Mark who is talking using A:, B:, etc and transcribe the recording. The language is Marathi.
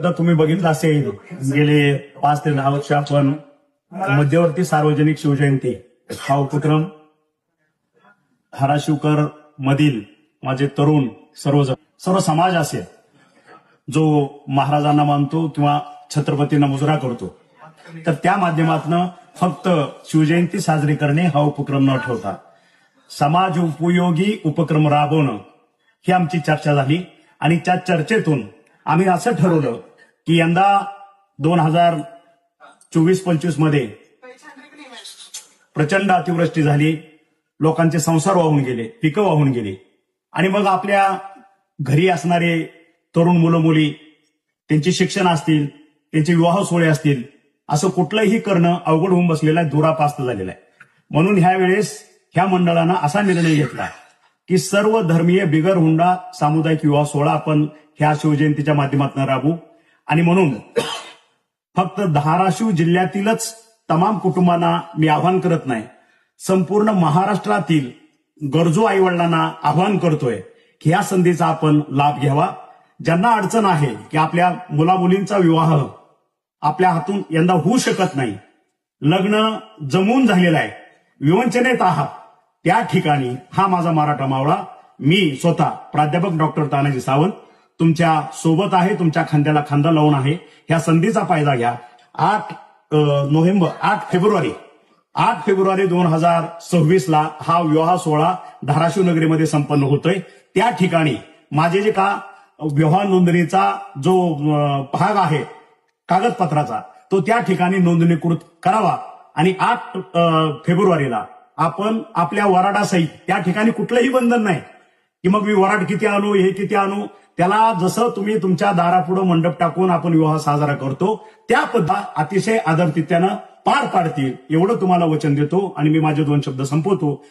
A: सुद्धा तुम्ही बघितलं असेल, गेले 5 ते 10 वर्ष आपण मध्यवर्ती सार्वजनिक शिवजयंती हा उपक्रम धाराशिवकर मधील माझे तरुण सर्व समाज असेल जो महाराजांना मानतो किंवा छत्रपतींना मुजरा करतो, तर त्या माध्यमातून फक्त शिवजयंती साजरी करणे हा उपक्रम न ठेवता समाज उपयोगी उपक्रम राबवणं ही आमची चर्चा झाली. आणि त्या चर्चेतून आम्ही असं ठरवलं की यंदा 2024-25 मध्ये प्रचंड अतिवृष्टी झाली, लोकांचे संसार वाहून गेले, पिकं वाहून गेली, आणि मग आपल्या घरी असणारे तरुण मुलं मुली, त्यांची शिक्षण असतील, त्यांचे विवाह सोहळे असतील, असं कुठलंही करणं अवघड होऊन बसलेलं आहे, दुरापास्त झालेलं आहे. म्हणून ह्या वेळेस ह्या मंडळानं असा निर्णय घेतला की सर्व धर्मीय बिगर हुंडा सामुदायिक विवाह सोहळा आपण ह्या शिवजयंतीच्या माध्यमातून राबवू. आणि म्हणून फक्त धाराशिव जिल्ह्यातीलच तमाम कुटुंबांना मी आवाहन करत नाही, संपूर्ण महाराष्ट्रातील गरजू आईवडिलांना आवाहन करतोय की ह्या संधीचा आपण लाभ घ्यावा. ज्यांना अडचण आहे की आपल्या मुलामुलींचा विवाह आपल्या हातून यंदा होऊ शकत नाही, लग्न जमून झालेलं आहे, विवंचनेत आहात, त्या ठिकाणी हा माझा मराठा मावळा मी स्वतः प्राध्यापक डॉक्टर तानाजी सावंत तुमच्या सोबत आहे, तुमच्या खांद्याला खांदा लावून आहे. ह्या संधीचा फायदा घ्या. 8 फेब्रुवारी 2026 ला हा विवाह सोहळा धाराशिव नगरीमध्ये संपन्न होतोय. त्या ठिकाणी माझे जे का विवाह नोंदणीचा जो भाग आहे कागदपत्राचा, तो त्या ठिकाणी नोंदणीकृत करावा. आणि 8 फेब्रुवारीला आपण आपल्या वराडासहित, त्या ठिकाणी कुठलंही बंधन नाही की मग मी वराड किती आणू, हे किती आणू, त्याला जसं तुम्ही तुमच्या दारापुढं मंडप टाकून आपण विवाह साजरा करतो त्या पद्धत अतिशय आदरातिथ्यानं पार पाडतील एवढं तुम्हाला वचन देतो. आणि मी माझे 2 शब्द संपवतो.